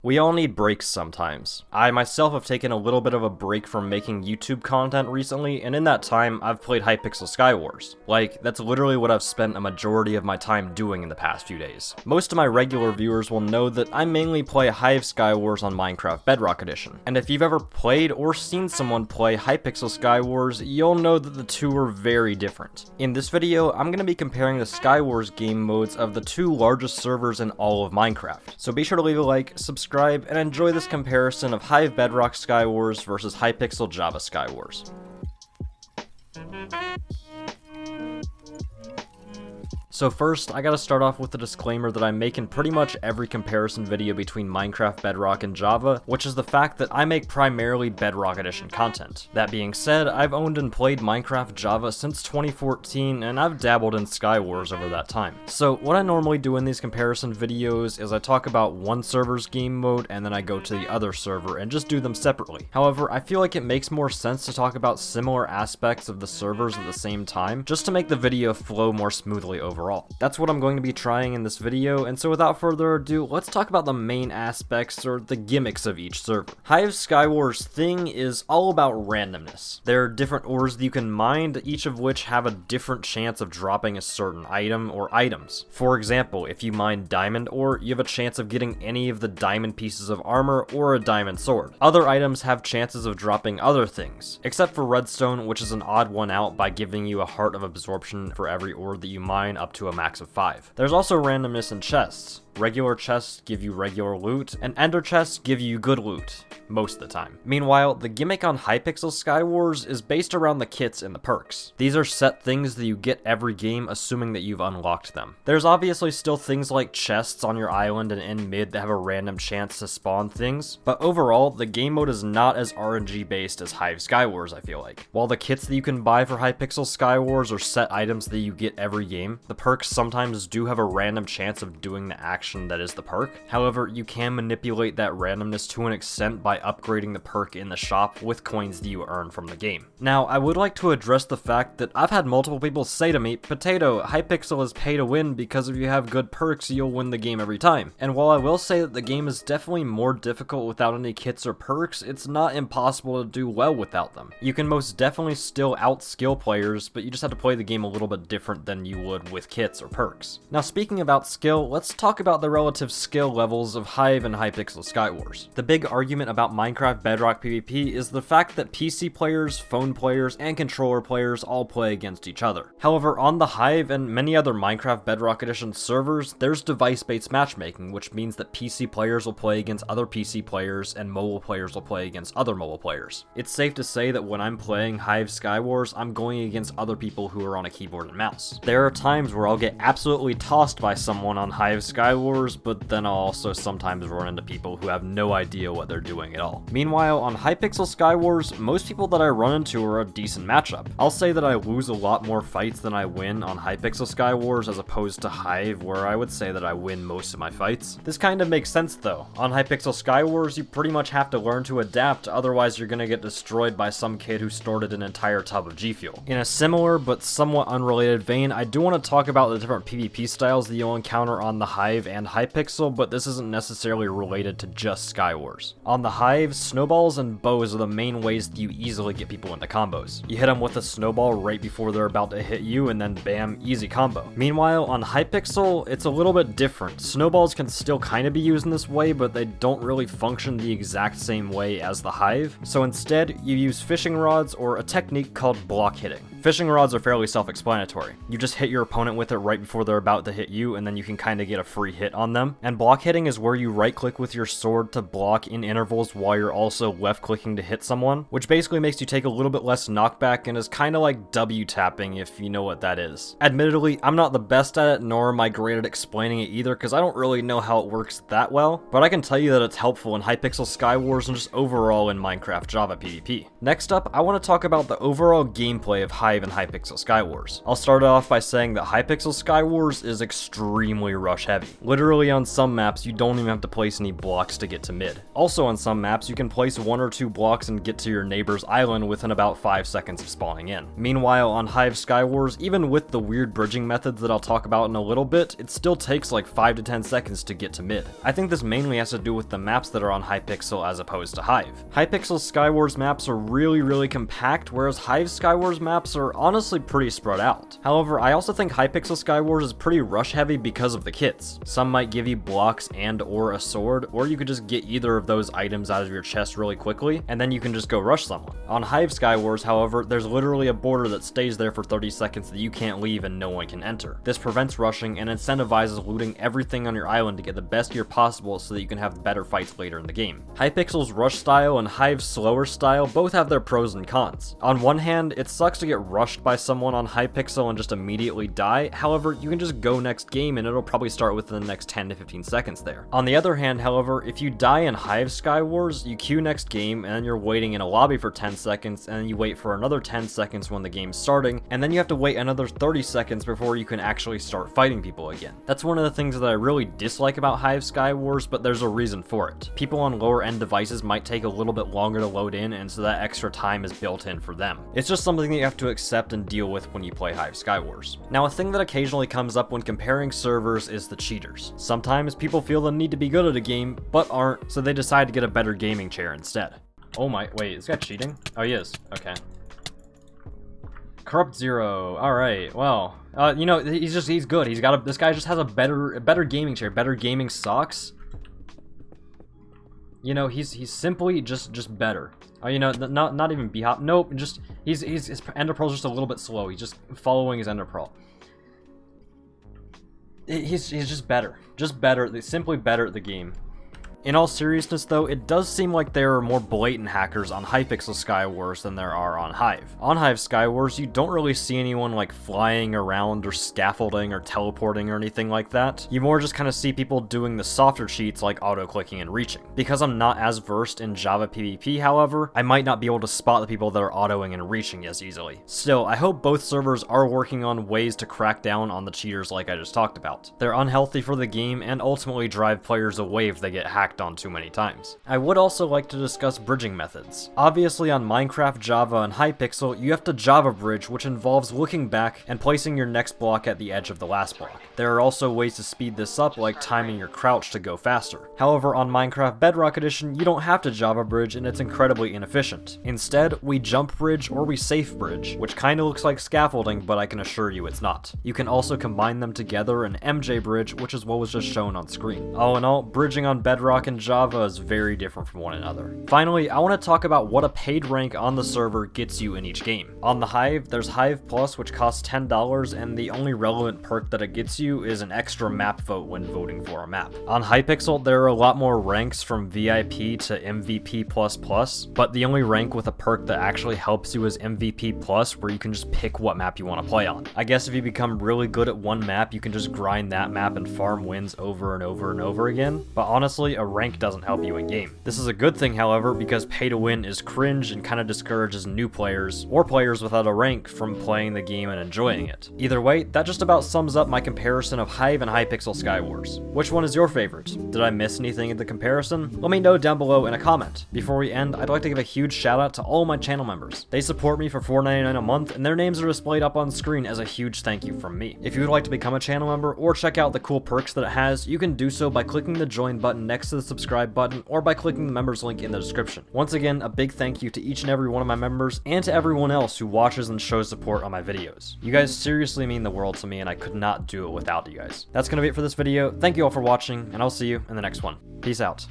We all need breaks sometimes. I myself have taken a little bit of a break from making YouTube content recently, and in that time, I've played Hypixel Skywars. Like, that's literally what I've spent a majority of my time doing in the past few days. Most of my regular viewers will know that I mainly play Hive Skywars on Minecraft Bedrock Edition, and if you've ever played or seen someone play Hypixel Skywars, you'll know that the two are very different. In this video, I'm going to be comparing the Skywars game modes of the two largest servers in all of Minecraft, so be sure to leave a like, subscribe, and enjoy this comparison of Hive Bedrock Skywars versus Hypixel Java Skywars. So first, I gotta start off with the disclaimer that I make in pretty much every comparison video between Minecraft Bedrock and Java, which is the fact that I make primarily Bedrock Edition content. That being said, I've owned and played Minecraft Java since 2014, and I've dabbled in Skywars over that time. So what I normally do in these comparison videos is I talk about one server's game mode, and then I go to the other server and just do them separately. However, I feel like it makes more sense to talk about similar aspects of the servers at the same time, just to make the video flow more smoothly overall. That's what I'm going to be trying in this video, and so without further ado, let's talk about the main aspects or the gimmicks of each server. Hive Skywars' thing is all about randomness. There are different ores that you can mine, each of which have a different chance of dropping a certain item or items. For example, if you mine diamond ore, you have a chance of getting any of the diamond pieces of armor or a diamond sword. Other items have chances of dropping other things, except for redstone, which is an odd one out by giving you a heart of absorption for every ore that you mine up to a max of 5. There's also randomness in chests. Regular chests give you regular loot, and ender chests give you good loot, most of the time. Meanwhile, the gimmick on Hypixel Skywars is based around the kits and the perks. These are set things that you get every game, assuming that you've unlocked them. There's obviously still things like chests on your island and in mid that have a random chance to spawn things, but overall, the game mode is not as RNG based as Hive Skywars, I feel like. While the kits that you can buy for Hypixel Skywars are set items that you get every game, the perks sometimes do have a random chance of doing the action that is the perk. However, you can manipulate that randomness to an extent by upgrading the perk in the shop with coins that you earn from the game. Now, I would like to address the fact that I've had multiple people say to me, "Potato, Hypixel is pay to win because if you have good perks, you'll win the game every time." And while I will say that the game is definitely more difficult without any kits or perks, it's not impossible to do well without them. You can most definitely still outskill players, but you just have to play the game a little bit different than you would with kits or perks. Now, speaking about skill, let's talk about the relative skill levels of Hive and Hypixel Skywars. The big argument about Minecraft Bedrock PvP is the fact that PC players, phone players, and controller players all play against each other. However, on the Hive and many other Minecraft Bedrock Edition servers, there's device-based matchmaking, which means that PC players will play against other PC players and mobile players will play against other mobile players. It's safe to say that when I'm playing Hive Skywars, I'm going against other people who are on a keyboard and mouse. There are times where I'll get absolutely tossed by someone on Hive Skywars, but then I'll also sometimes run into people who have no idea what they're doing at all. Meanwhile, on Hypixel Skywars, most people that I run into are a decent matchup. I'll say that I lose a lot more fights than I win on Hypixel Skywars as opposed to Hive, where I would say that I win most of my fights. This kind of makes sense though. On Hypixel Skywars, you pretty much have to learn to adapt, otherwise you're gonna get destroyed by some kid who snorted an entire tub of G Fuel. In a similar but somewhat unrelated vein, I do want to talk about the different PvP styles that you'll encounter on the Hive and Hypixel, but this isn't necessarily related to just Skywars. On the Hive, snowballs and bows are the main ways that you easily get people into combos. You hit them with a snowball right before they're about to hit you, and then bam, easy combo. Meanwhile, on Hypixel, it's a little bit different. Snowballs can still kind of be used in this way, but they don't really function the exact same way as the Hive, so instead, you use fishing rods or a technique called block hitting. Fishing rods are fairly self-explanatory. You just hit your opponent with it right before they're about to hit you, and then you can kind of get a free hit on them. And block hitting is where you right-click with your sword to block in intervals while you're also left-clicking to hit someone, which basically makes you take a little bit less knockback and is kind of like W-tapping, if you know what that is. Admittedly, I'm not the best at it, nor am I great at explaining it either, because I don't really know how it works that well, but I can tell you that it's helpful in Hypixel Skywars and just overall in Minecraft Java PvP. Next up, I want to talk about the overall gameplay of Hive Hive and Hypixel Skywars. I'll start off by saying that Hypixel Skywars is extremely rush heavy. Literally on some maps, you don't even have to place any blocks to get to mid. Also on some maps, you can place 1 or 2 blocks and get to your neighbor's island within about 5 seconds of spawning in. Meanwhile, on Hive Skywars, even with the weird bridging methods that I'll talk about in a little bit, it still takes like 5 to 10 seconds to get to mid. I think this mainly has to do with the maps that are on Hypixel as opposed to Hive. Hypixel Skywars maps are really compact, whereas Hive Skywars maps are honestly pretty spread out. However, I also think Hypixel Skywars is pretty rush heavy because of the kits. Some might give you blocks and or a sword, or you could just get either of those items out of your chest really quickly, and then you can just go rush someone. On Hive Skywars, however, there's literally a border that stays there for 30 seconds that you can't leave and no one can enter. This prevents rushing and incentivizes looting everything on your island to get the best gear possible so that you can have better fights later in the game. Hypixel's rush style and Hive's slower style both have their pros and cons. On one hand, it sucks to get rushed by someone on Hypixel and just immediately die, however, you can just go next game and it'll probably start within the next 10 to 15 seconds there. On the other hand, however, if you die in Hive Skywars, you queue next game and then you're waiting in a lobby for 10 seconds and then you wait for another 10 seconds when the game's starting, and then you have to wait another 30 seconds before you can actually start fighting people again. That's one of the things that I really dislike about Hive Skywars, but there's a reason for it. People on lower end devices might take a little bit longer to load in, and so that extra time is built in for them. It's just something that you have to accept and deal with when you play Hive Skywars. Now, a thing that occasionally comes up when comparing servers is the cheaters. Sometimes people feel the need to be good at a game, but aren't, so they decide to get a better gaming chair instead. Oh my, wait, is this guy cheating? Oh, he is. Okay. Corrupt Zero. Alright, well, you know, he's good. This guy just has a better gaming chair, better gaming socks. You know, he's simply just better. Oh, you know, not even B-hop. Nope, just, his Ender Pearl's just a little bit slow. He's just following his Ender Pearl. He's just better. Just better, simply better at the game. In all seriousness though, it does seem like there are more blatant hackers on Hypixel Skywars than there are on Hive. On Hive Skywars, you don't really see anyone like flying around or scaffolding or teleporting or anything like that. You more just kind of see people doing the softer cheats like auto-clicking and reaching. Because I'm not as versed in Java PvP, however, I might not be able to spot the people that are autoing and reaching as easily. Still, I hope both servers are working on ways to crack down on the cheaters like I just talked about. They're unhealthy for the game and ultimately drive players away if they get hacked on too many times. I would also like to discuss bridging methods. Obviously on Minecraft, Java, and Hypixel, you have to Java bridge, which involves looking back and placing your next block at the edge of the last block. There are also ways to speed this up, like timing your crouch to go faster. However, on Minecraft Bedrock Edition, you don't have to Java bridge and it's incredibly inefficient. Instead, we jump bridge or we safe bridge, which kinda looks like scaffolding, but I can assure you it's not. You can also combine them together in MJ bridge, which is what was just shown on screen. All in all, bridging on Bedrock and Java is very different from one another. Finally, I want to talk about what a paid rank on the server gets you in each game. On the Hive, there's Hive Plus, which costs $10, and the only relevant perk that it gets you is an extra map vote when voting for a map. On Hypixel, there are a lot more ranks from VIP to MVP++, but the only rank with a perk that actually helps you is MVP+, where you can just pick what map you want to play on. I guess if you become really good at one map, you can just grind that map and farm wins over and over and over again, but honestly, a rank doesn't help you in game. This is a good thing, however, because pay to win is cringe and kind of discourages new players, or players without a rank, from playing the game and enjoying it. Either way, that just about sums up my comparison of Hive and Hypixel Skywars. Which one is your favorite? Did I miss anything in the comparison? Let me know down below in a comment. Before we end, I'd like to give a huge shout out to all my channel members. They support me for $4.99 a month, and their names are displayed up on screen as a huge thank you from me. If you would like to become a channel member or check out the cool perks that it has, you can do so by clicking the join button next to the subscribe button or by clicking the members link in the description. Once again, a big thank you to each and every one of my members and to everyone else who watches and shows support on my videos. You guys seriously mean the world to me, and I could not do it without you guys. That's gonna be it for this video. Thank you all for watching, and I'll see you in the next one. Peace out.